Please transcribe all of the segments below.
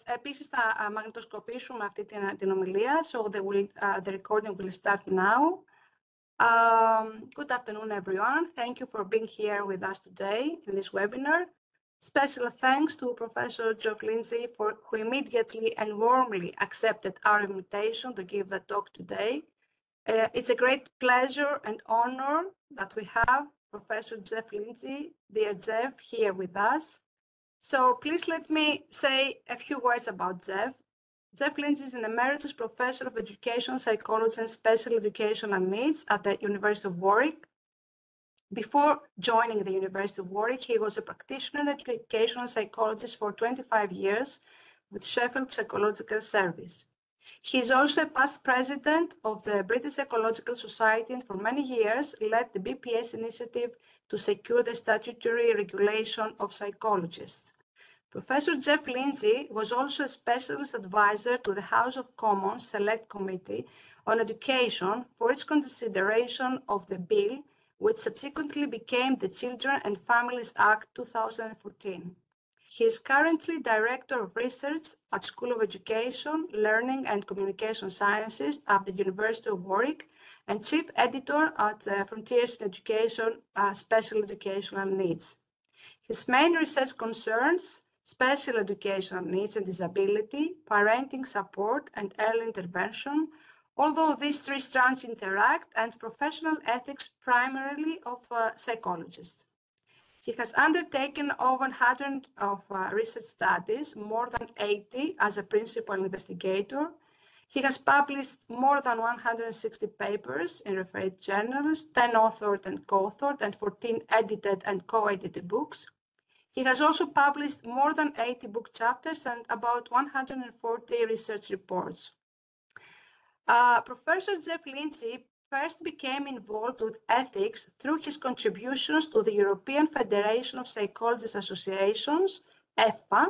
Επίσης θα μαγνητοσκοπήσουμε αυτή την ομιλία, so the recording will start now. Good afternoon, everyone. Thank you for being here with us today in this webinar. Special thanks to Professor Geoff Lindsay who immediately and warmly accepted our invitation to give the talk today. It's a great pleasure and honor that we have Professor Geoff Lindsay, dear Geoff, here with us. So please let me say a few words about Geoff. Geoff Lindsay is an emeritus professor of education, psychology, and special educational needs at the University of Warwick. Before joining the University of Warwick, he was a practitioner and educational psychologist for 25 years with Sheffield Psychological Service. He is also a past president of the British Psychological Society and for many years led the BPS initiative to secure the statutory regulation of psychologists. Professor Geoff Lindsay was also a specialist advisor to the House of Commons Select Committee on Education for its consideration of the bill, which subsequently became the Children and Families Act 2014. He is currently Director of Research at School of Education, Learning and Communication Sciences at the University of Warwick and Chief Editor at Frontiers in Education, Special Educational Needs. His main research concerns special educational needs and disability, parenting support, and early intervention, although these three strands interact, and professional ethics primarily of psychologists. He has undertaken over 100 of research studies, more than 80 as a principal investigator. He has published more than 160 papers in referred journals, 10 authored and co-authored, and 14 edited and co-edited books. He has also published more than 80 book chapters and about 140 research reports. Professor Geoff Lindsay first became involved with ethics through his contributions to the European Federation of Psychologists Associations, EFPA,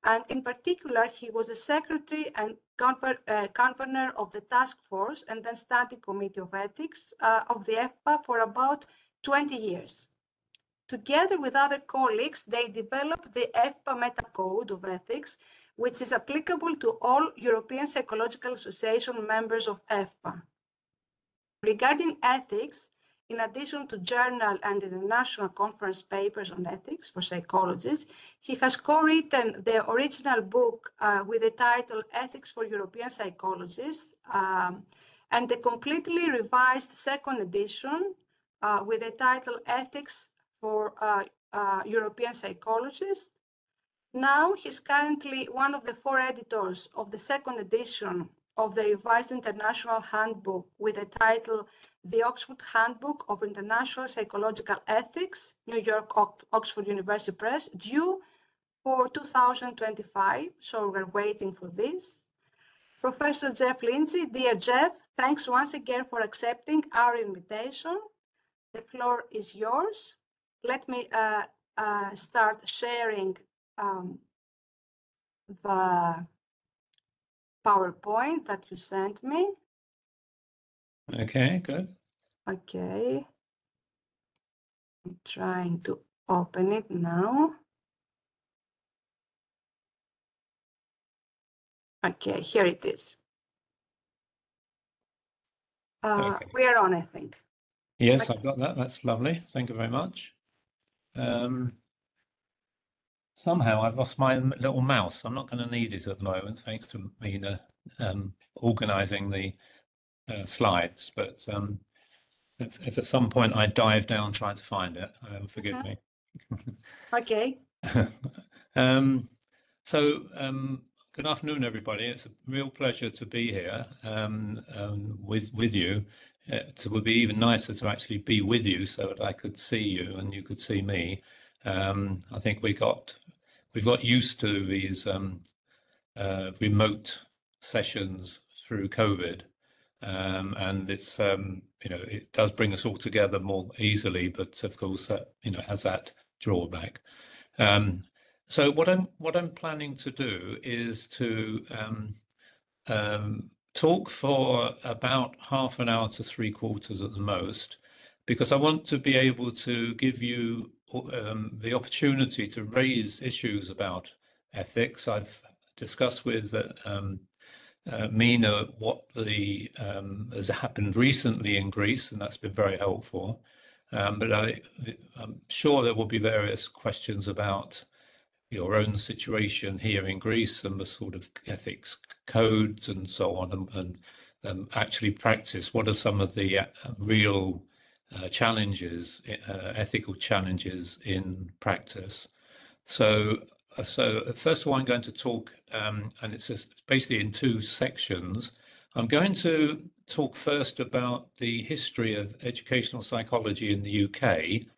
and in particular, he was the secretary and convener of the task force and then standing committee of ethics of the EFPA for about 20 years. Together with other colleagues, they developed the EFPA Meta Code of Ethics, which is applicable to all European Psychological Association members of EFPA. Regarding ethics, in addition to journal and international conference papers on ethics for psychologists, he has co-written the original book with the title Ethics for European Psychologists and the completely revised second edition with the title Ethics for European Psychologists. Now he's currently one of the 4 editors of the second edition of the revised International Handbook with the title The Oxford Handbook of International Psychological Ethics, New York Oxford University Press, due for 2025, so we're waiting for this. Professor Geoff Lindsay, dear Geoff, thanks once again for accepting our invitation. The floor is yours. Let me start sharing the PowerPoint that you sent me. Okay, good. Okay. I'm trying to open it now. Okay, here it is. Okay. We are on, I think. Yes, I've got that. That's lovely. Thank you very much. Somehow I've lost my little mouse. I'm not going to need it at the moment, thanks to Mina organizing the slides. But if at some point I dive down trying to find it, forgive me. Okay. Good afternoon, everybody. It's a real pleasure to be here with you. It would be even nicer to actually be with you so that I could see you and you could see me. I think we've got used to these remote sessions through COVID, and it's it does bring us all together more easily, but of course that has that drawback. So what I'm planning to do is to talk for about half an hour to 3/4 at the most, because I want to be able to give you the opportunity to raise issues about ethics. discuss with Mina what has happened recently in Greece, and that's been very helpful. But I'm sure there will be various questions about your own situation here in Greece and the sort of ethics codes and so on, and actually practice. What are some of the real challenges, ethical challenges in practice? So first of all, I'm going to talk, and it's basically in two sections. I'm going to talk first about the history of educational psychology in the UK.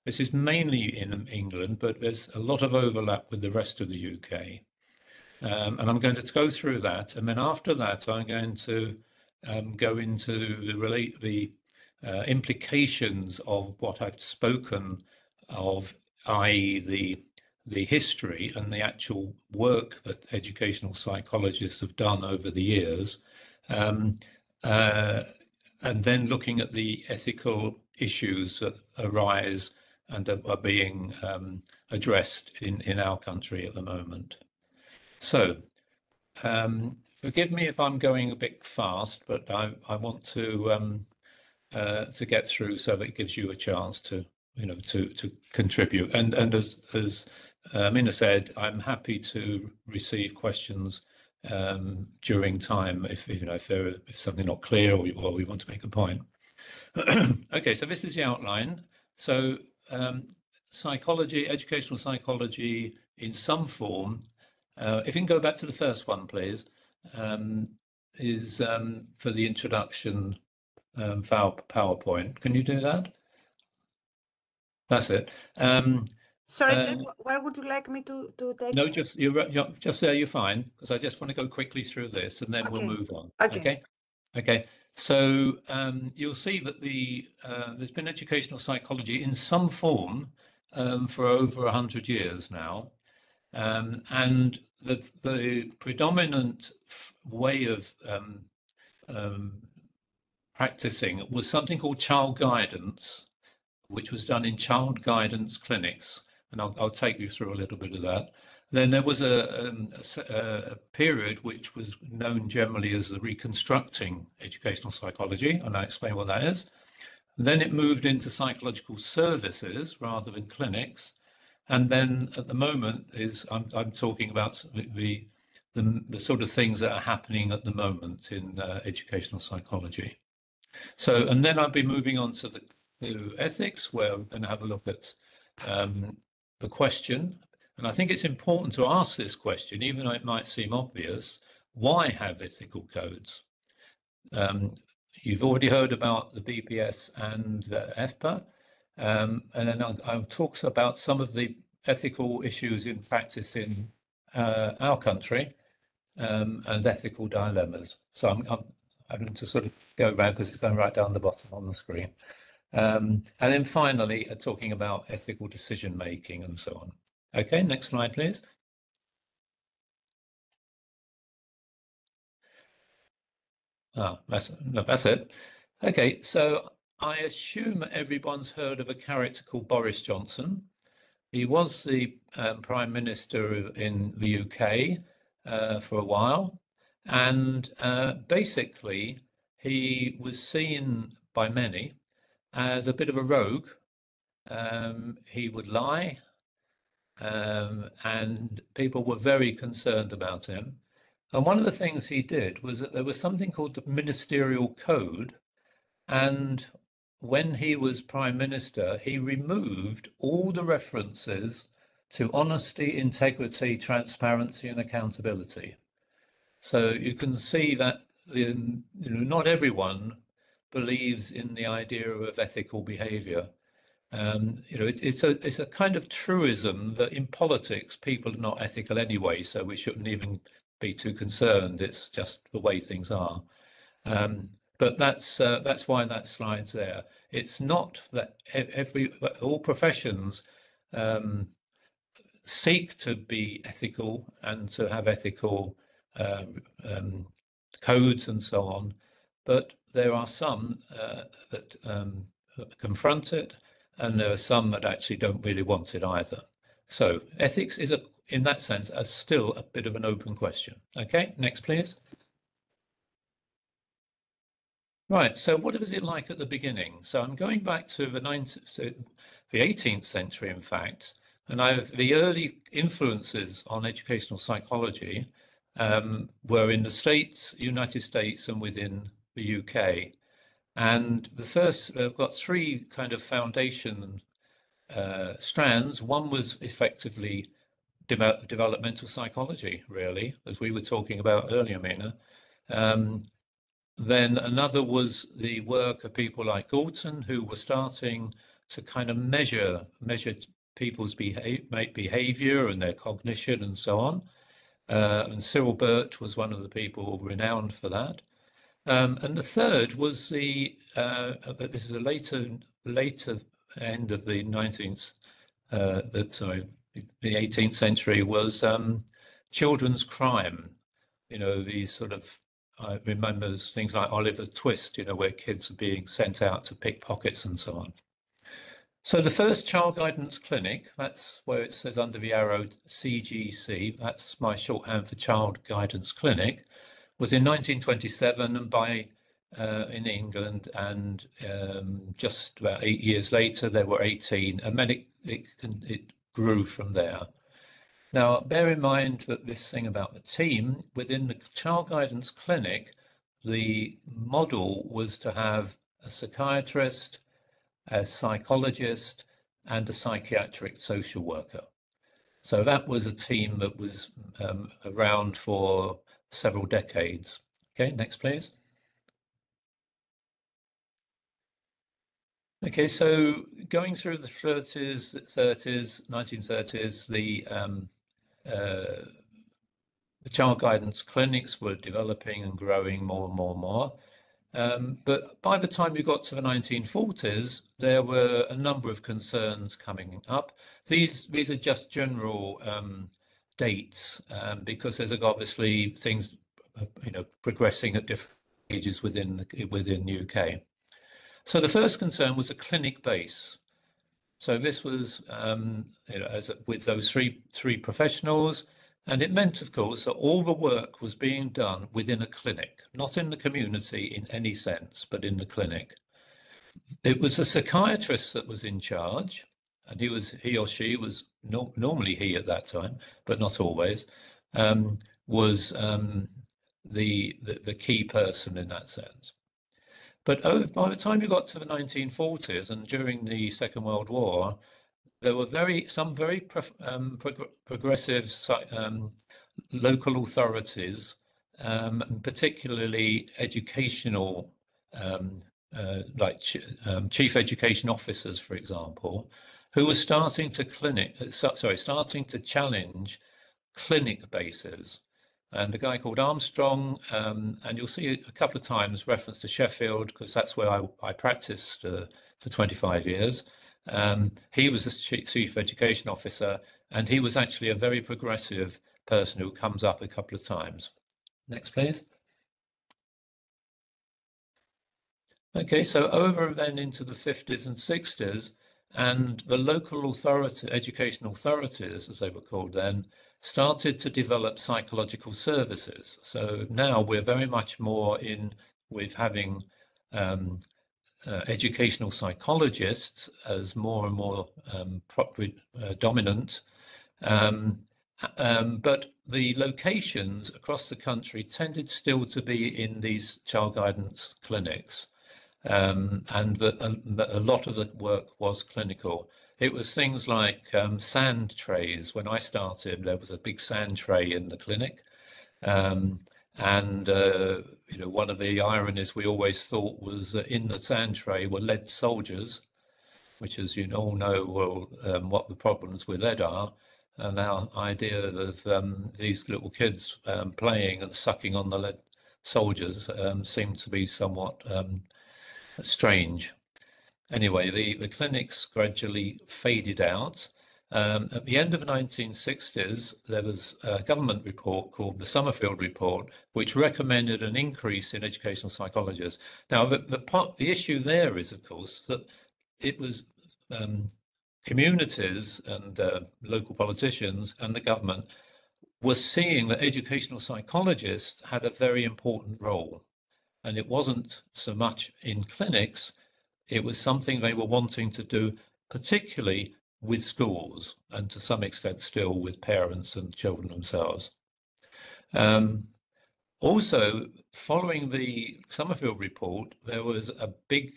This is mainly in England, but there's a lot of overlap with the rest of the UK. And I'm going to go through that. And then after that, I'm going to go into the implications of what I've spoken of, i.e. the history and the actual work that educational psychologists have done over the years, and then looking at the ethical issues that arise and are being addressed in our country at the moment. So, forgive me if I'm going a bit fast, but I want to get through so that it gives you a chance to contribute. And as Mina said, I'm happy to receive questions during time if something not clear or we want to make a point. Okay, so this is the outline. So psychology, educational psychology in some form, if you can go back to the first one, please, is for the introduction PowerPoint. Can you do that? That's it. Sorry, Geoff, where would you like me to take? No, just there. You're fine, because I just want to go quickly through this, and then we'll move on. Okay. So you'll see that there's been educational psychology in some form for over 100 years now, and the predominant way of practicing was something called child guidance, which was done in child guidance clinics. And I'll take you through a little bit of that. Then there was a period which was known generally as the reconstructing educational psychology, and I'll explain what that is. Then it moved into psychological services rather than clinics. And then at the moment I'm talking about the sort of things that are happening at the moment in educational psychology. So, and then I'll be moving on to ethics, where we're going to have a look at the question. And I think it's important to ask this question, even though it might seem obvious: why have ethical codes? You've already heard about the BPS and FPA, and then I'll talk about some of the ethical issues in practice in our country and ethical dilemmas. So I'm having to sort of go around because it's going right down the bottom on the screen. And then finally, talking about ethical decision making and so on. Okay, next slide, please. That's it. Okay, so I assume everyone's heard of a character called Boris Johnson. He was the Prime Minister in the UK for a while, and basically he was seen by many as a bit of a rogue. He would lie, and people were very concerned about him. And one of the things he did was that there was something called the Ministerial Code, and when he was Prime Minister, he removed all the references to honesty, integrity, transparency, and accountability. So you can see that not everyone believes in the idea of ethical behavior. It's a kind of truism that in politics people are not ethical anyway, so we shouldn't even be too concerned. It's just the way things are. But that's why that slide's there. It's not that all professions seek to be ethical and to have ethical codes and so on, but there are some that confront it, and there are some that actually don't really want it either. So ethics is in that sense, still a bit of an open question. Okay, next, please. Right, so what was it like at the beginning? So I'm going back to the 18th century, in fact, and the early influences on educational psychology were in the States, United States, and within the UK. And the first, I've got three kind of foundation strands. One was effectively developmental psychology, really, as we were talking about earlier, Mina. Then another was the work of people like Galton, who were starting to kind of measure people's behavior and their cognition and so on. And Cyril Burt was one of the people renowned for that. And the third was this is a later end of the 18th century, was children's crime. You know, these sort of, I remember things like Oliver Twist, you know, where kids are being sent out to pick pockets and so on. So the first child guidance clinic, that's where it says under the arrow CGC, that's my shorthand for child guidance clinic, was in 1927 and in England, and just about 8 years later there were 18, and then it grew from there. Now, bear in mind that this thing about the team, within the child guidance clinic, the model was to have a psychiatrist, a psychologist, and a psychiatric social worker. So that was a team that was around for several decades. Okay, next, please. Okay, so going through the 1930s, the child guidance clinics were developing and growing more and more and more. But by the time you got to the 1940s, there were a number of concerns coming up. These are just general dates, because there's obviously things, you know, progressing at different ages within the UK. So the first concern was a clinic base. So this was, you know, with those three professionals, and it meant, of course, that all the work was being done within a clinic, not in the community in any sense, but in the clinic. It was a psychiatrist that was in charge, and he or she was normally he at that time, but not always, was the key person in that sense. But by the time you got to the 1940s and during the Second World War, there were some very progressive local authorities, particularly educational, like chief education officers, for example, who were starting to challenge clinic bases. And a guy called Armstrong, and you'll see a couple of times reference to Sheffield, because that's where I practiced for 25 years. He was the chief education officer, and he was actually a very progressive person who comes up a couple of times. Next, please. Okay, so over then into the 50s and 60s, and the local education authorities, as they were called then, started to develop psychological services. So now we're very much more with having educational psychologists as more and more dominant. But the locations across the country tended still to be in these child guidance clinics. And a lot of the work was clinical. It was things like sand trays. When I started, there was a big sand tray in the clinic. You know, one of the ironies we always thought was that in the sand tray were lead soldiers, which, as you all know, what the problems with lead are. And our idea of these little kids playing and sucking on the lead soldiers seemed to be somewhat strange. Anyway, the clinics gradually faded out. At the end of the 1960s, there was a government report called the Summerfield Report, which recommended an increase in educational psychologists. Now, the issue there is, of course, that it was communities and local politicians and the government were seeing that educational psychologists had a very important role. And it wasn't so much in clinics, it was something they were wanting to do, particularly with schools, and to some extent still with parents and children themselves. Also, following the Summerfield report, there was a big,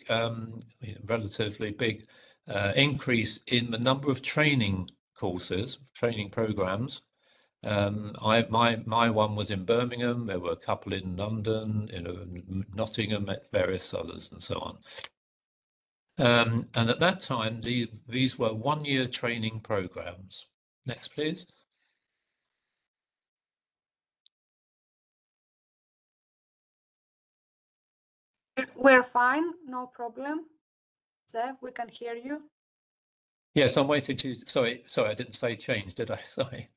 relatively big increase in the number of training courses, training programs. My one was in Birmingham. There were a couple in London, Nottingham, various others, and so on. And at that time, these were one-year training programs. Next, please. We're fine, no problem. Geoff, we can hear you. Yes, I'm waiting to. Sorry, I didn't say change, did I? Sorry.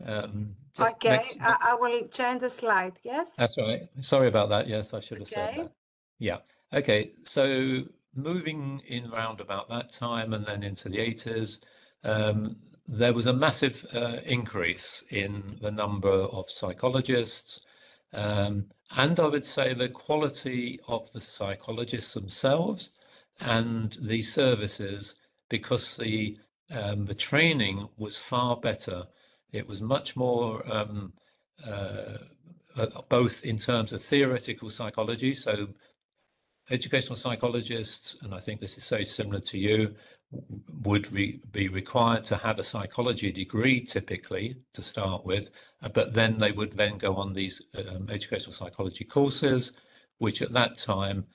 Okay, next. I will change the slide. Yes. That's right. Sorry about that. Yes, I should have said that. Yeah. Okay. So moving in round about that time and then into the 80s, there was a massive increase in the number of psychologists, and I would say the quality of the psychologists themselves and the services, because the training was far better. It was much more both in terms of theoretical psychology, so educational psychologists, and I think this is so similar to you, would be required to have a psychology degree typically to start with, but then they would then go on these educational psychology courses, which at that time,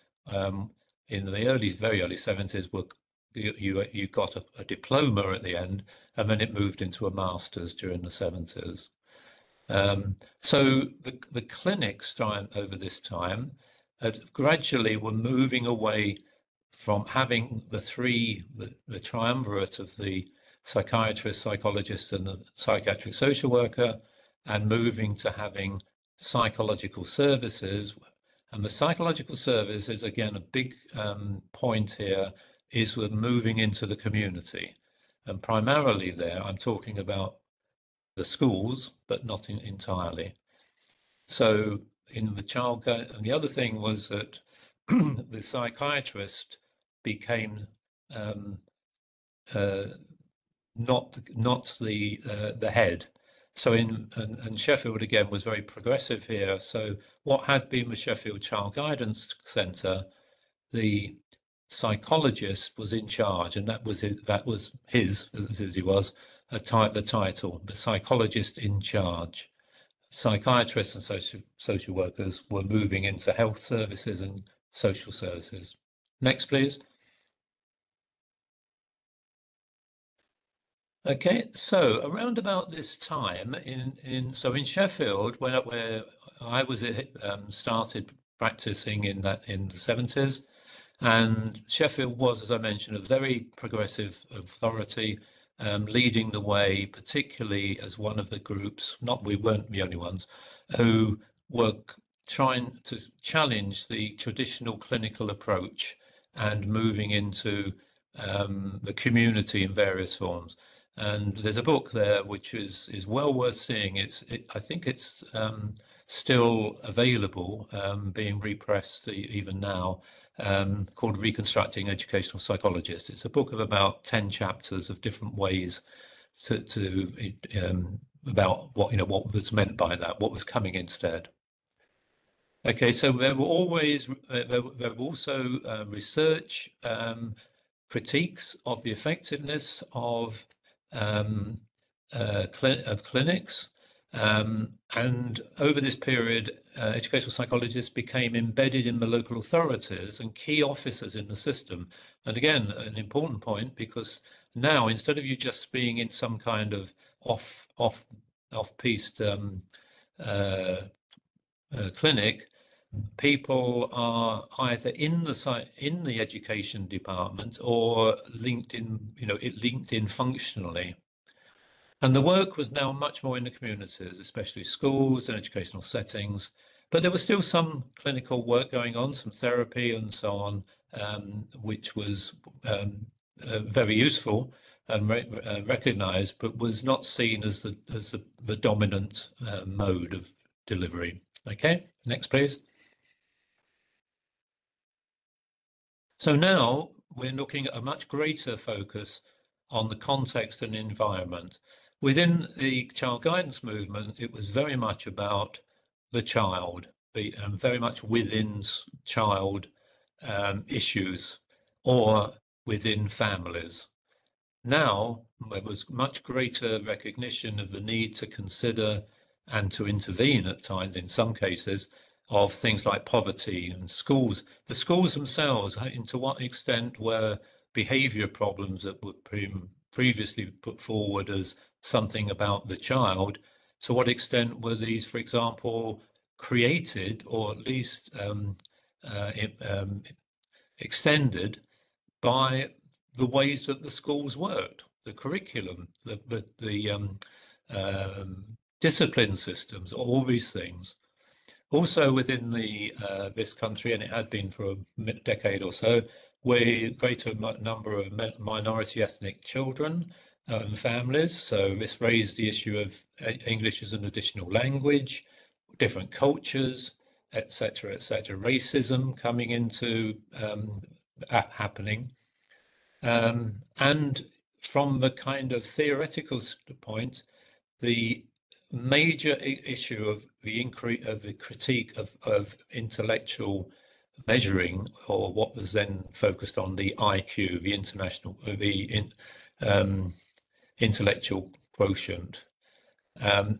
in the very early 70s, were you got a diploma at the end, and then it moved into a master's during the 70s. So the clinics over this time gradually were moving away from having the triumvirate of the psychiatrist, psychologist, and the psychiatric social worker, and moving to having psychological services. And the psychological service is, again, a big point here, is we're moving into the community. And primarily there, I'm talking about the schools, but not entirely. So in the childcare, and the other thing was that the psychiatrist became not the head. So and Sheffield again was very progressive here. So what had been the Sheffield Child Guidance Centre, the psychologist was in charge, and that was his, as he was, the title, the psychologist in charge. Psychiatrists and social workers were moving into health services and social services. Next, please. Okay, so around about this time in Sheffield, where I was started practicing in the 70s, and Sheffield was, as I mentioned, a very progressive authority, leading the way, particularly as one of the groups, we weren't the only ones, who were trying to challenge the traditional clinical approach and moving into the community in various forms. And there's a book there which is well worth seeing. I think it's still available, being repressed even now, called Reconstructing Educational Psychologists. It's a book of about 10 chapters of different ways about what was meant by that, what was coming instead. Okay, so there were also research critiques of the effectiveness of clinics, and over this period, educational psychologists became embedded in the local authorities and key officers in the system. And again, an important point, because now instead of you just being in some kind of off-piste clinic, people are either in the education department or linked in functionally. And the work was now much more in the communities, especially schools and educational settings. But there was still some clinical work going on, some therapy and so on, which was very useful. and recognized, but was not seen as the dominant mode of delivery. Okay, next please. So now we're looking at a much greater focus on the context and environment. Within the child guidance movement, it was very much about the child, very much within child issues or within families. Now, there was much greater recognition of the need to consider and to intervene at times, in some cases, of things like poverty and schools. The schools themselves, to what extent were behavior problems that were previously put forward as something about the child, to what extent were these, for example, created or at least extended by the ways that the schools worked, the curriculum, the discipline systems, all these things. Also within this country, and it had been for a decade or so, were greater number of minority ethnic children and families. So this raised the issue of English as an additional language, different cultures, etc., etc. Racism coming into happening. And from the kind of theoretical point, the major issue of the critique of intellectual measuring, or what was then focused on the IQ, the intellectual quotient.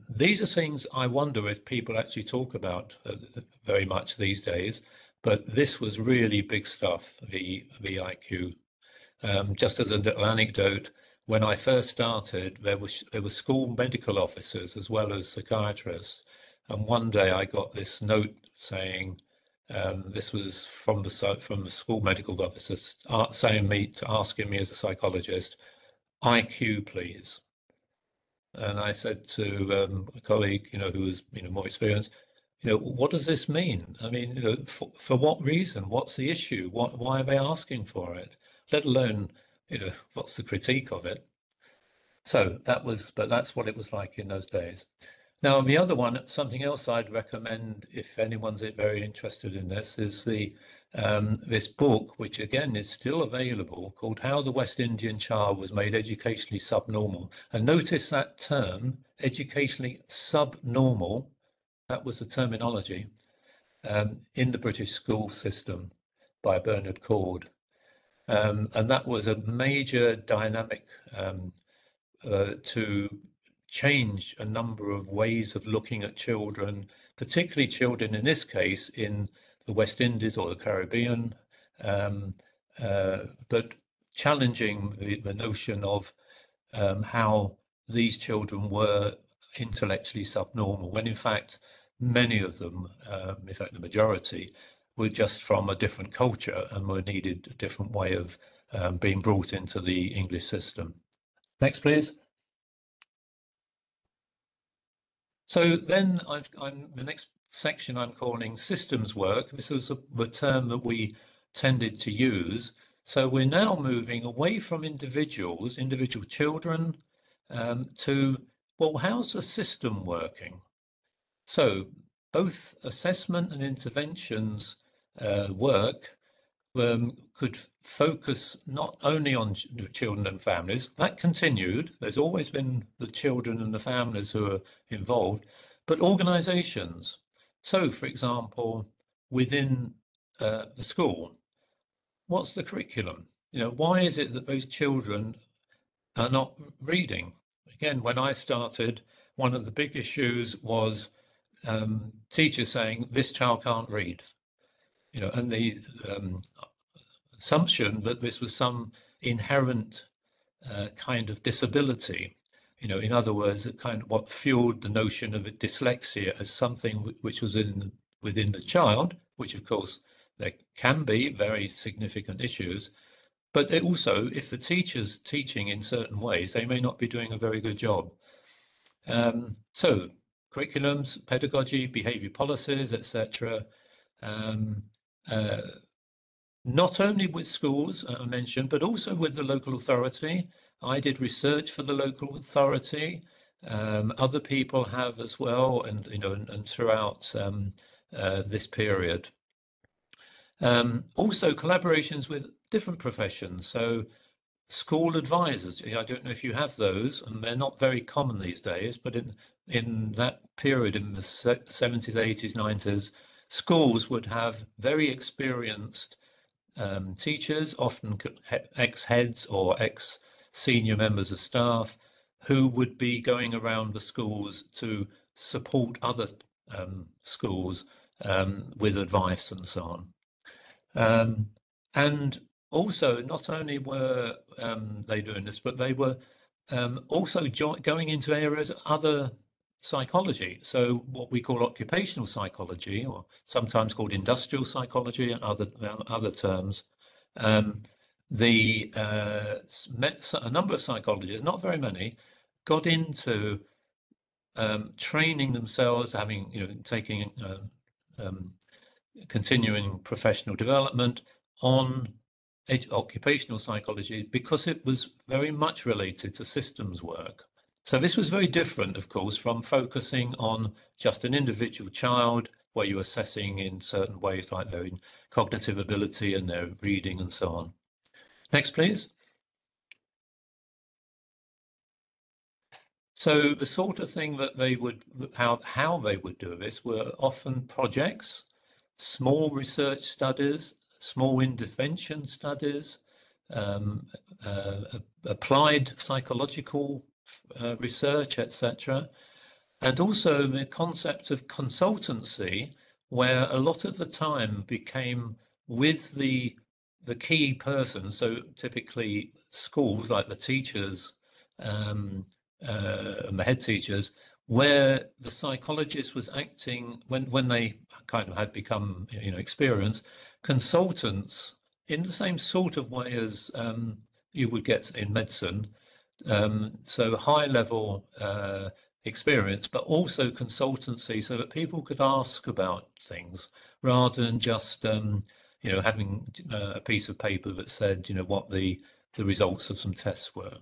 These are things I wonder if people actually talk about very much these days, but this was really big stuff, the IQ. Just as a little anecdote, when I first started, there were school medical officers as well as psychiatrists, and one day I got this note saying, this was from the school medical officers asking me as a psychologist, IQ please. And I said to a colleague, who was more experienced, what does this mean? I mean, for what reason? What's the issue? Why are they asking for it? Let alone, what's the critique of it? So that's what it was like in those days. Now, the other one, something else I'd recommend if anyone's very interested in this, is this book, which again is still available, called How the West Indian Child Was Made Educationally Subnormal. And notice that term, educationally subnormal, that was the terminology in the British school system by Bernard Cord. And that was a major dynamic to change a number of ways of looking at children, particularly children in this case in the West Indies or the Caribbean, but challenging the notion of how these children were intellectually subnormal, when in fact many of them, in fact the majority, were just from a different culture and were needed a different way of being brought into the English system. Next, please. So then the next section I'm calling systems work. This was the term that we tended to use. So we're now moving away from individual children, to, well, how's the system working? So both assessment and interventions work could focus not only on children and families, that continued, there's always been the children and the families who are involved, but organizations. So for example, within the school, what's the curriculum? Why is it that those children are not reading? Again, when I started, one of the big issues was teachers saying, this child can't read. And the assumption that this was some inherent kind of disability. In other words, kind of what fueled the notion of dyslexia as something which was within the child, which of course there can be very significant issues, but also if the teacher's teaching in certain ways, they may not be doing a very good job. So curriculums, pedagogy, behavior policies, etc. not only with schools, I mentioned, but also with the local authority. I did research for the local authority. Other people have as well, and and throughout this period. Also collaborations with different professions. So school advisors, I don't know if you have those, and they're not very common these days, but in that period, in the 70s, 80s, 90s, schools would have very experienced teachers, often ex-heads or ex-senior members of staff, who would be going around the schools to support other schools with advice and so on. And also, not only were they doing this, but they were also going into areas of other psychology. So what we call occupational psychology, or sometimes called industrial psychology and other terms. A number of psychologists, not very many, got into training themselves, taking continuing professional development on occupational psychology, because it was very much related to systems work. So this was very different, of course, from focusing on just an individual child, where you're assessing in certain ways, like their cognitive ability and their reading and so on. Next, please. So the sort of thing that they would, how they would do this were often projects, small research studies, small intervention studies, applied psychological research, etc. And also the concept of consultancy, where a lot of the time became with the key person, so typically schools, like the teachers and the head teachers, where the psychologist was acting, when they kind of had become experienced, consultants in the same sort of way as you would get in medicine. So high level experience, but also consultancy, so that people could ask about things rather than just having a piece of paper that said what the results of some tests were.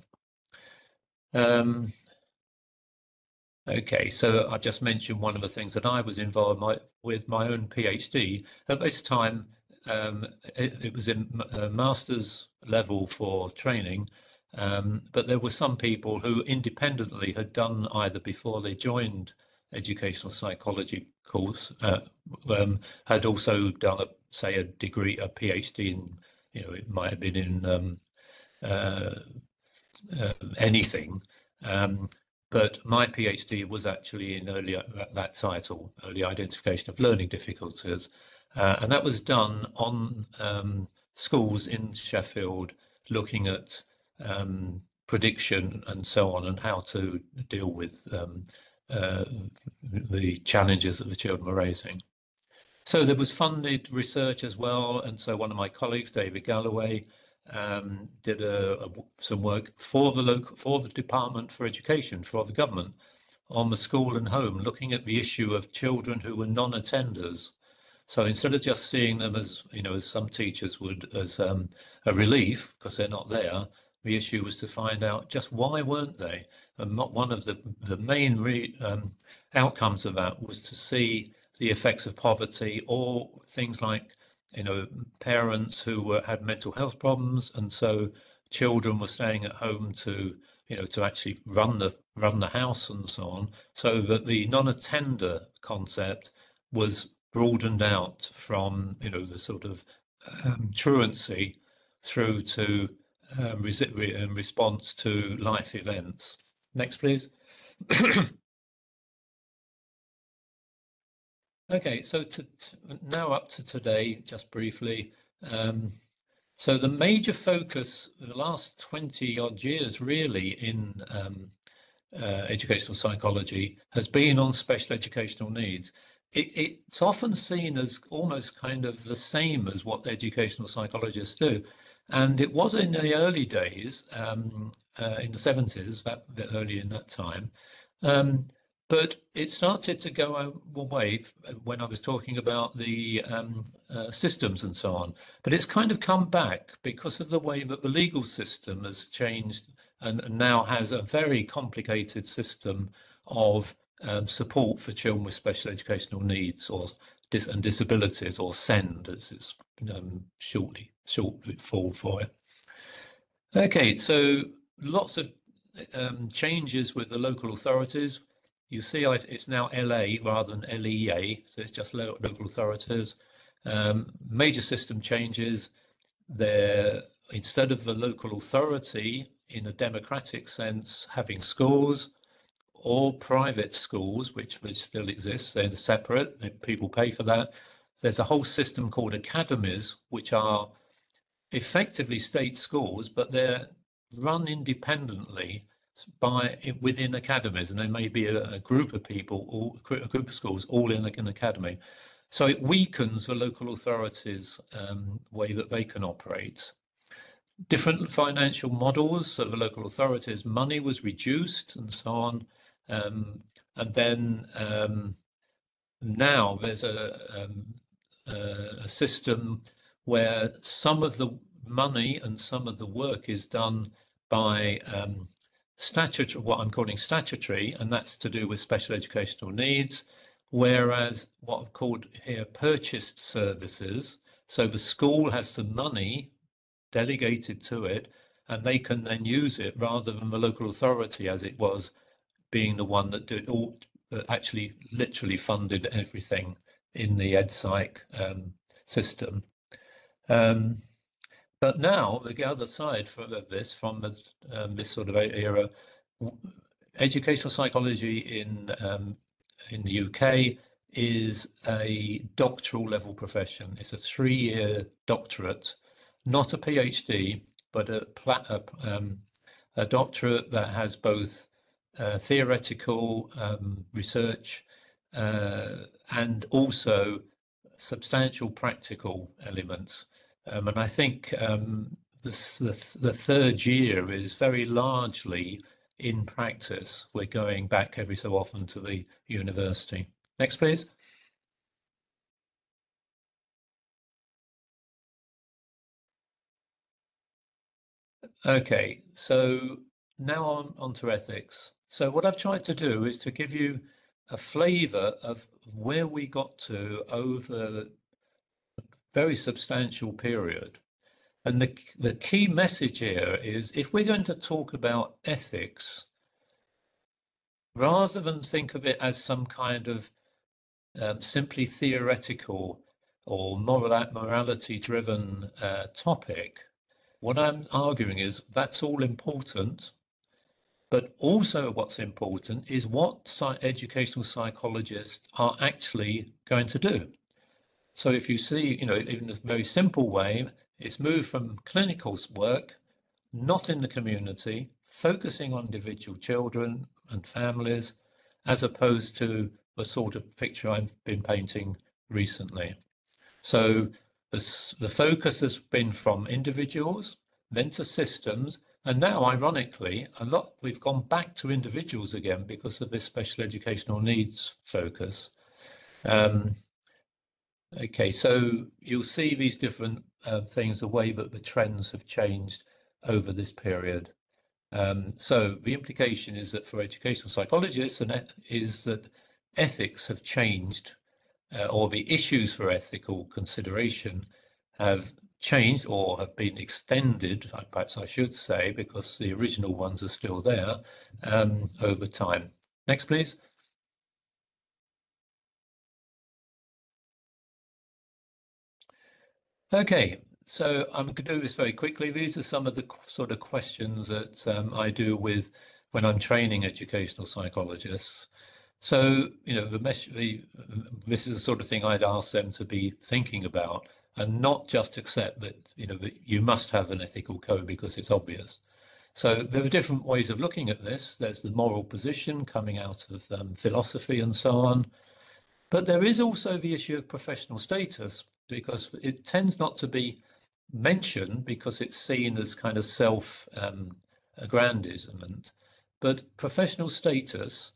Okay, so I just mentioned one of the things that I was involved with my own PhD. At this time, it was in master's level for training, but there were some people who independently had done, either before they joined educational psychology course, had also done say a degree, a PhD in, it might have been in anything. But my PhD was actually in that title, early identification of learning difficulties. And that was done on schools in Sheffield, looking at prediction and so on, and how to deal with the challenges that the children were raising. So there was funded research as well. And so one of my colleagues, David Galloway, did some work for the Department for Education, for the government, on the school and home, looking at the issue of children who were non-attenders. So instead of just seeing them as, as some teachers would, as a relief because they're not there, the issue was to find out just why weren't they. And one of the main outcomes of that was to see the effects of poverty, or things like parents who had mental health problems, and so children were staying at home to to actually run the house and so on, so that the non-attender concept was broadened out from the sort of truancy through to response to life events. Next, please. Okay, so now up to today, just briefly. So the major focus in the last 20 odd years really in educational psychology has been on special educational needs. It's often seen as almost kind of the same as what educational psychologists do. And it was in the early days, in the 70s, that early in that time. But it started to go away when I was talking about the systems and so on. But it's kind of come back because of the way that the legal system has changed and now has a very complicated system of support for children with special educational needs and disabilities, or SEND as it's short form for it. Okay, so lots of changes with the local authorities. You see it's now LA rather than LEA, so it's just local authorities. Major system changes. Instead of the local authority in a democratic sense having schools, or private schools, which still exist, they're separate, people pay for that. There's a whole system called academies, which are effectively state schools, but they're run independently within academies, and there may be a group of people, or a group of schools, all in an academy. So it weakens the local authorities' way that they can operate. Different financial models of the local authorities, money was reduced and so on. And then now there's a system where some of the money and some of the work is done by statutory, what I'm calling statutory, and that's to do with special educational needs, whereas what I've called here purchased services. So the school has some money delegated to it, and they can then use it rather than the local authority, as it was, being the one that did all, that actually literally funded everything in the EdPsych system. But now the other side of this, from this sort of era, educational psychology in the UK is a doctoral level profession. It's a 3-year doctorate, not a PhD, but a doctorate that has both theoretical research and also substantial practical elements. And I think the third year is very largely in practice. We're going back every so often to the university. Next, please. Okay, so now on to ethics. So what I've tried to do is to give you a flavour of where we got to over a very substantial period. And the key message here is, if we're going to talk about ethics, rather than think of it as some kind of simply theoretical or morality-driven topic, what I'm arguing is that's all important, but also what's important is what educational psychologists are actually going to do. So if you see, in a very simple way, it's moved from clinical work, not in the community, focusing on individual children and families, as opposed to the sort of picture I've been painting recently. So the focus has been from individuals, then to systems, and now, ironically, we've gone back to individuals again because of this special educational needs focus. Okay, so you'll see these different things, the way that the trends have changed over this period. So the implication is that for educational psychologists is that ethics have changed, or the issues for ethical consideration have changed or have been extended, perhaps I should say, because the original ones are still there, over time. Next, please. Okay, so I'm going to do this very quickly. These are some of the sort of questions that I do with when I'm training educational psychologists. So, this is the sort of thing I'd ask them to be thinking about, and not just accept that, that you must have an ethical code because it's obvious. So there are different ways of looking at this. There's the moral position coming out of philosophy and so on. But there is also the issue of professional status, because it tends not to be mentioned because it's seen as kind of self-aggrandizement. But professional status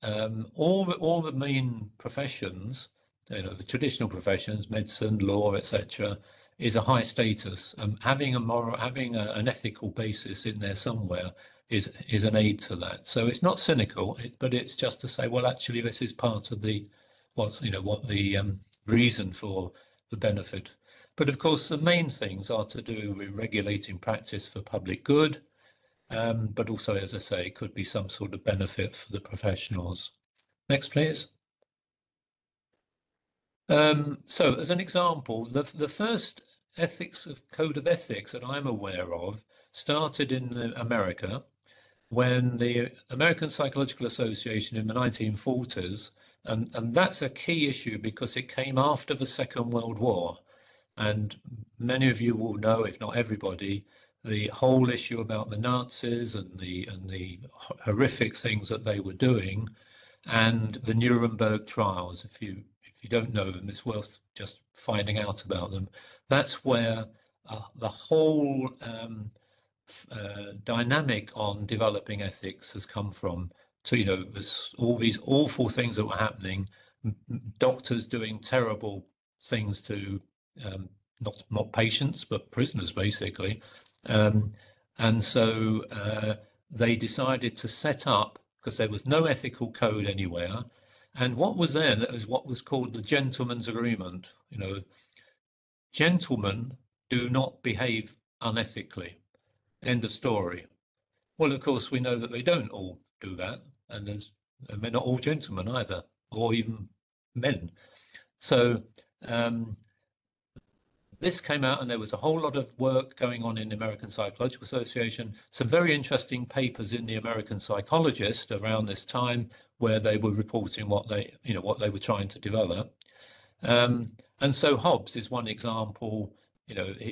all the main professions, the traditional professions, medicine, law, etc., is a high status. Having an ethical basis in there somewhere is an aid to that. So it's not cynical, but it's just to say, well, actually, this is part of what the reason for the benefit. But of course, the main things are to do with regulating practice for public good, but also, as I say, could be some sort of benefit for the professionals. Next, please. So, as an example, the first code of ethics that I'm aware of started in America when the American Psychological Association in the 1940s, and that's a key issue because it came after the Second World War. And many of you will know, if not everybody, the whole issue about the Nazis and the horrific things that they were doing, and the Nuremberg trials. If you don't know them, it's worth just finding out about them. That's where the whole dynamic on developing ethics has come from. So, there's all these awful things that were happening, doctors doing terrible things to not patients, but prisoners, basically. And so they decided to set up, because there was no ethical code anywhere, and what was there, that was what was called the gentleman's agreement. Gentlemen do not behave unethically. End of story. Well, of course, we know that they don't all do that, and they're not all gentlemen either, or even men. So this came out, and there was a whole lot of work going on in the American Psychological Association, some very interesting papers in the American Psychologist around this time, where they were reporting what they were trying to develop. And so Hobbes is one example. I've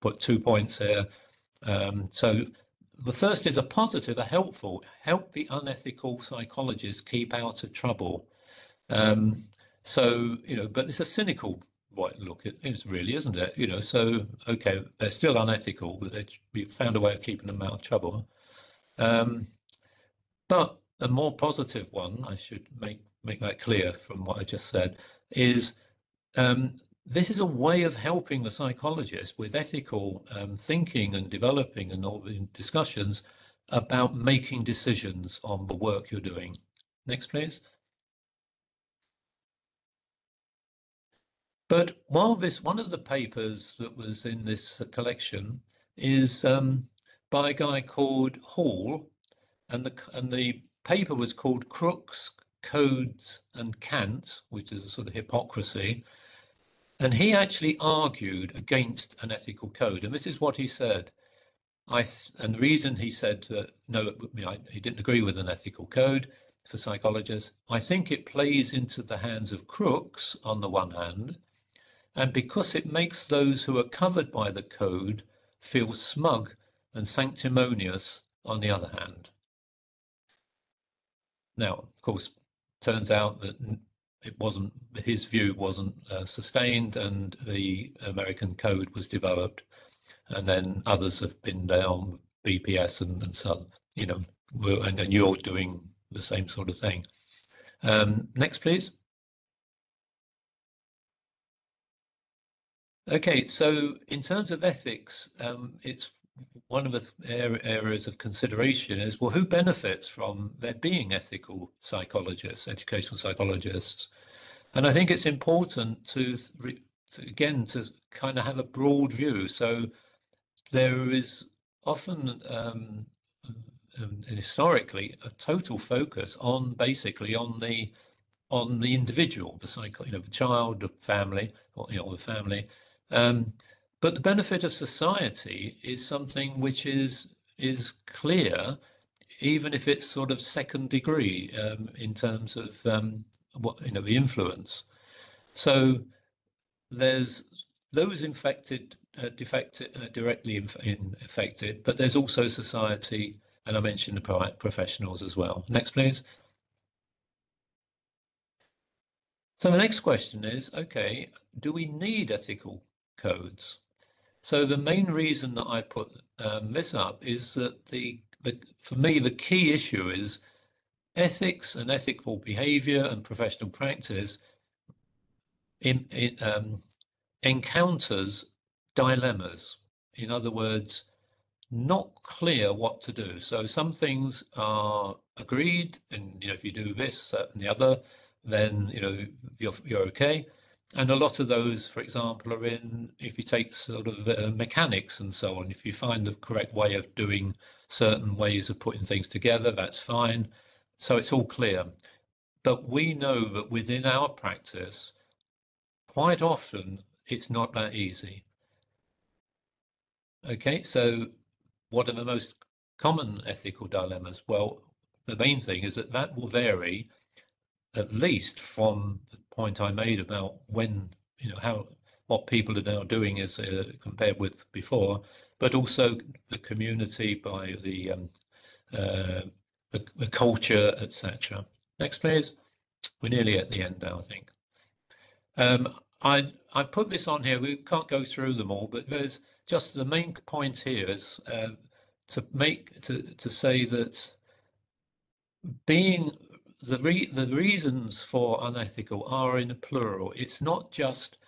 put 2 points here. So the first is a positive, a helpful, help the unethical psychologists keep out of trouble. But it's a cynical look at it, really, isn't it? So, okay, they're still unethical, but we've found a way of keeping them out of trouble. But a more positive one, I should make that clear from what I just said, is this is a way of helping the psychologist with ethical thinking and developing and all the discussions about making decisions on the work you're doing. Next, please. But while one of the papers that was in this collection is by a guy called Hall, and the paper was called Crooks, Codes and Cant, which is a sort of hypocrisy. And he actually argued against an ethical code. And this is what he said. And the reason he said no, he didn't agree with an ethical code for psychologists, I think it plays into the hands of crooks on the one hand, and because it makes those who are covered by the code feel smug and sanctimonious on the other hand. Now, of course, turns out that his view wasn't sustained, and the American code was developed, and then others have been down BPS and so, and you're doing the same sort of thing. Next, please. Okay, so in terms of ethics, it's one of the areas of consideration is, well, who benefits from there being ethical psychologists, educational psychologists? And I think it's important to kind of have a broad view. So there is often, historically, a total focus on basically on the individual, the child, the family, or the family. But the benefit of society is something which is clear, even if it's sort of second degree in terms of the influence. So there's those directly affected, but there's also society, and I mentioned the professionals as well. Next, please. So the next question is, okay, do we need ethical codes? So the main reason that I put this up is that for me, the key issue is ethics and ethical behavior and professional practice encounters dilemmas. In other words, not clear what to do. So some things are agreed, and if you do this, that, and the other, then you're okay. And a lot of those, for example, are in, if you take sort of mechanics and so on, if you find the correct way of doing certain ways of putting things together, that's fine. So it's all clear. But we know that within our practice, quite often it's not that easy. Okay, so what are the most common ethical dilemmas? Well, the main thing is that will vary, at least from the point I made about when, what people are now doing is compared with before, but also the community by the culture, etc. Next, please. We're nearly at the end now, I think. I put this on here. We can't go through them all, but there's just the main point here is to say that being the reasons for unethical are in a plural. It's not just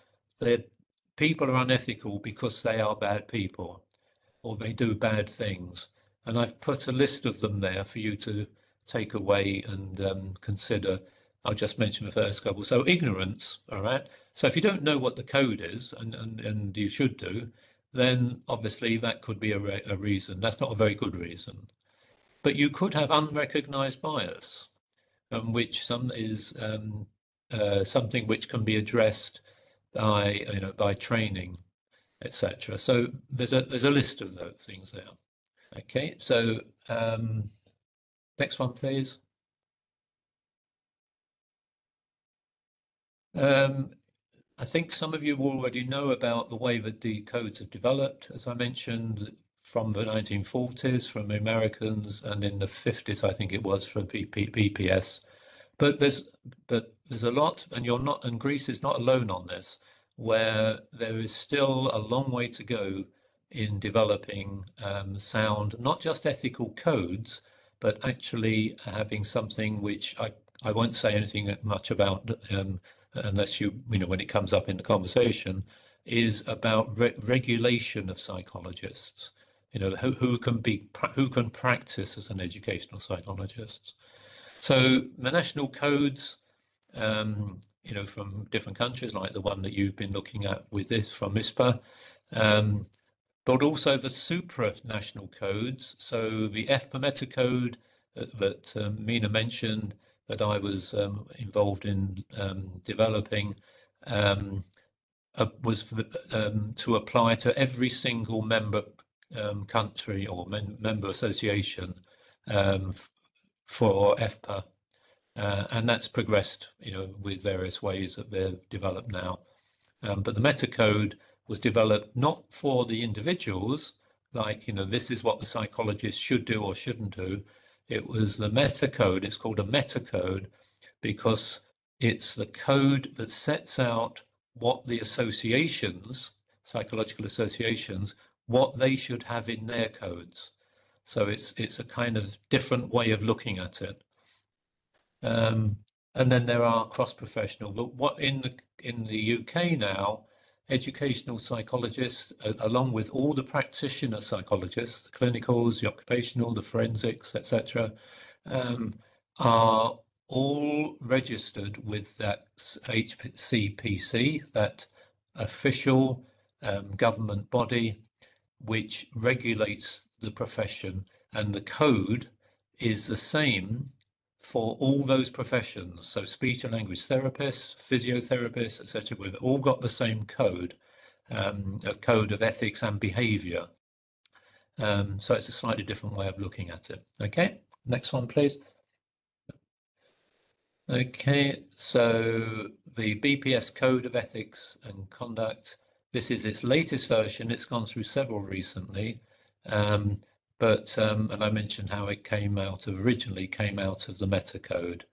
that people are unethical because they are bad people or they do bad things. And I've put a list of them there for you to take away and consider. I'll just mention the first couple. So ignorance, all right? So if you don't know what the code is, and you should do, then obviously that could be a reason. That's not a very good reason. But you could have unrecognized bias, which is something which can be addressed by training, etc. So there's a list of those things there. Okay, so next one, please. I think some of you already know about the way that the codes have developed, as I mentioned, from the 1940s, from the Americans, and in the 50s, I think it was, for BPS. But there's a lot, and Greece is not alone on this, where there is still a long way to go in developing sound, not just ethical codes, but actually having something which I won't say anything much about unless when it comes up in the conversation, is about regulation of psychologists. Who can practice as an educational psychologist. So the national codes, from different countries, like the one that you've been looking at with this from ISPA, but also the supranational codes. So the FPA meta code that Mina mentioned, that I was involved in developing, was to apply to every single member country or member association for FPA, and that's progressed, with various ways that they've developed now. But the meta code was developed not for the individuals, like this is what the psychologist should do or shouldn't do. It was the meta code. It's called a meta code because it's the code that sets out what the associations, psychological associations, what they should have in their codes. So it's a kind of different way of looking at it. And then there are cross-professional. But what in the UK now, educational psychologists, along with all the practitioner psychologists, the clinicals, the occupational, the forensics, etc., are all registered with that HCPC, that official government body which regulates the profession, and the code is the same for all those professions. So speech and language therapists, physiotherapists, etc., we've all got the same code, a code of ethics and behavior. So it's a slightly different way of looking at it. Okay, next one, please. Okay, so the BPS Code of Ethics and Conduct, this is its latest version. It's gone through several recently, and I mentioned how it originally came out of the meta code.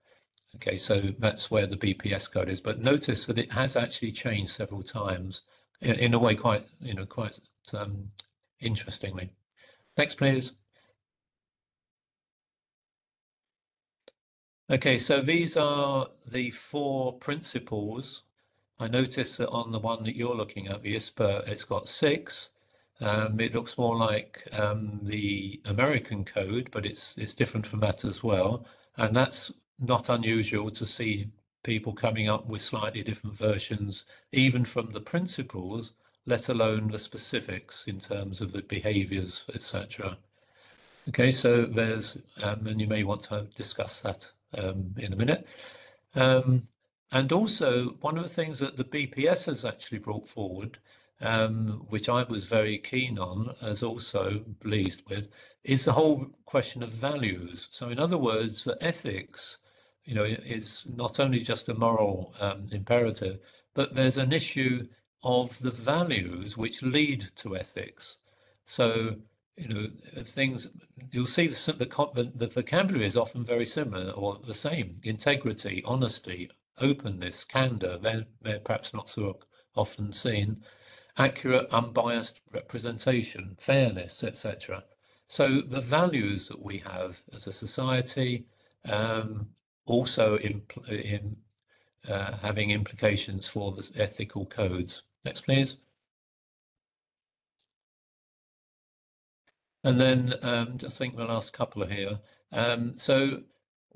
Okay, so that's where the BPS code is. But notice that it has actually changed several times in a way quite interestingly. Next, please. Okay, so these are the 4 principles. I notice that on the one that you're looking at, the ISPA, it's got 6. It looks more like the American code, but it's different from that as well. And that's not unusual to see people coming up with slightly different versions, even from the principles, let alone the specifics in terms of the behaviors, etc. Okay, so there's, and you may want to discuss that in a minute. And also, one of the things that the BPS has actually brought forward, which I was very keen on, as also pleased with, is the whole question of values. So in other words, the ethics, is not only just a moral imperative, but there's an issue of the values which lead to ethics. So, things, you'll see the vocabulary is often very similar or the same: integrity, honesty, openness, candor. They're perhaps not so often seen. Accurate, unbiased representation, fairness, etc. So the values that we have as a society also having implications for the ethical codes. Next, please. And then I think the last couple are here. So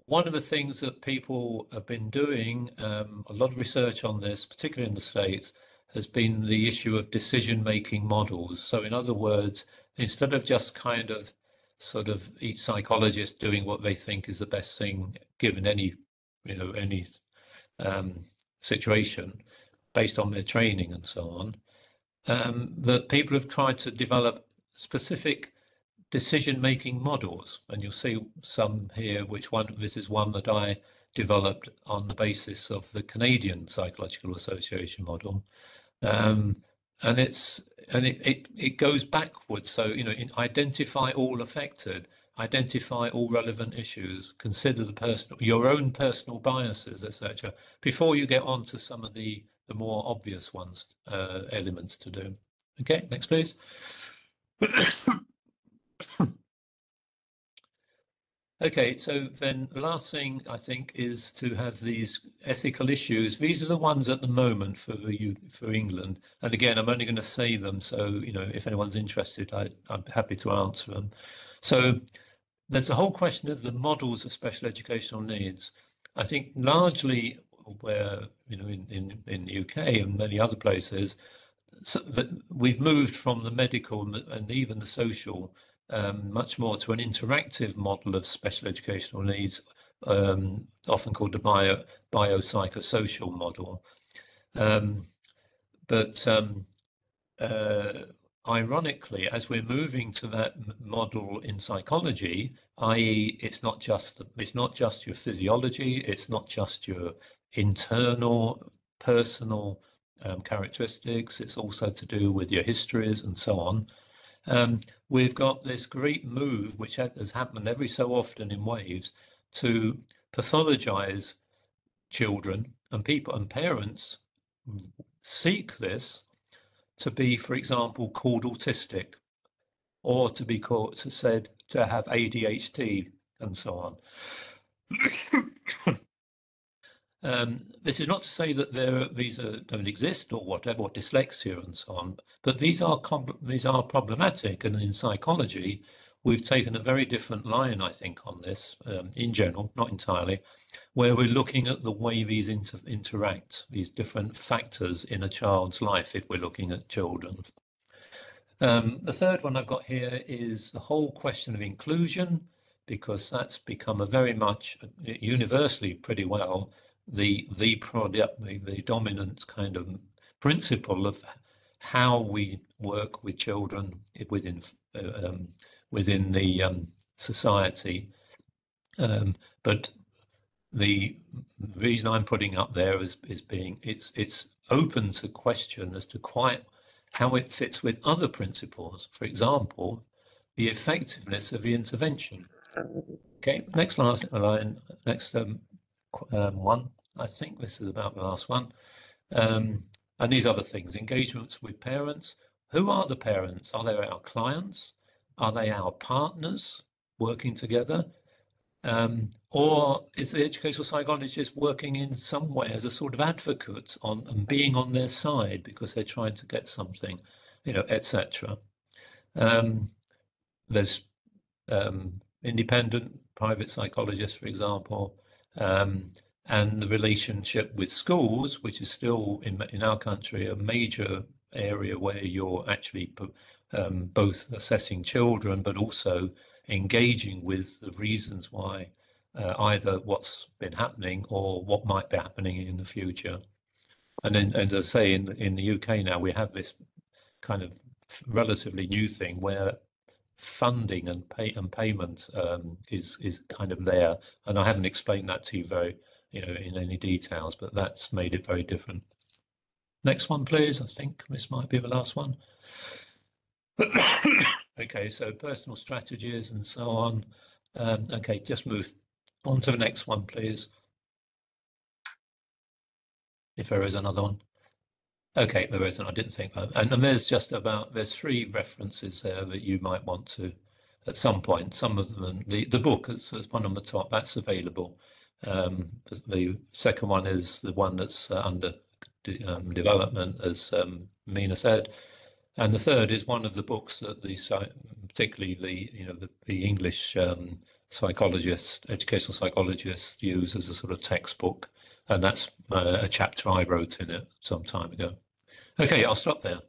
one of the things that people have been doing, a lot of research on this, particularly in the States, has been the issue of decision-making models. So in other words, instead of just kind of sort of each psychologist doing what they think is the best thing given any situation based on their training and so on, that people have tried to develop specific decision-making models, and you'll see some here. This is one that I developed on the basis of the Canadian Psychological Association model, and it goes backwards. So identify all affected, identify all relevant issues, consider your own personal biases, etc., before you get on to some of the more obvious ones, elements to do. Okay, next please. Okay, so then the last thing I think is to have these ethical issues. These are the ones at the moment for England, and again, I'm only going to say them. So if anyone's interested, I'm happy to answer them. So there's a whole question of the models of special educational needs. I think largely where in the UK and many other places, so we've moved from the medical and even the social much more to an interactive model of special educational needs, often called the biopsychosocial model. But ironically, as we're moving to that model in psychology, i.e., it's not just your physiology, it's not just your internal personal characteristics, it's also to do with your histories and so on. We've got this great move, which has happened every so often in waves, to pathologize children, and people and parents seek this to be, for example, called autistic, or to be said to have ADHD and so on. This is not to say that these don't exist or whatever, or dyslexia and so on, but these are problematic. And in psychology, we've taken a very different line, I think, on this in general, not entirely, where we're looking at the way these interact, these different factors in a child's life, if we're looking at children. The third one I've got here is the whole question of inclusion, because that's become a very much universally pretty well the dominant kind of principle of how we work with children within the society. But the reason I'm putting up there is being it's open to question as to quite how it fits with other principles. For example, the effectiveness of the intervention. Okay, next line, next one. I think this is about the last one. And these other things: engagements with parents. Who are the parents? Are they our clients? Are they our partners working together? Or is the educational psychologist working in some way as a sort of advocate on and being on their side because they're trying to get something, you know, etc. There's independent private psychologists, for example, and the relationship with schools, which is still in our country a major area where you're actually both assessing children but also engaging with the reasons why either what's been happening or what might be happening in the future. And then, as I say, in the UK now, we have this kind of relatively new thing where funding and payment is kind of there. And I haven't explained that to you very, you know, in any details, but that's made it very different. Next one, please. I think this might be the last one. Okay, so personal strategies and so on. Okay, just move on to the next one, please. If there is another one. Okay, there isn't, I didn't think that. And there's just about, there's 3 references there that you might want to, at some point, some of them, the book, there's one on the top, that's available. The second one is the one that's under development, as Mina said. And the third is one of the books that particularly the English psychologists, educational psychologists use as a sort of textbook. And that's a chapter I wrote in it some time ago. Okay, I'll stop there.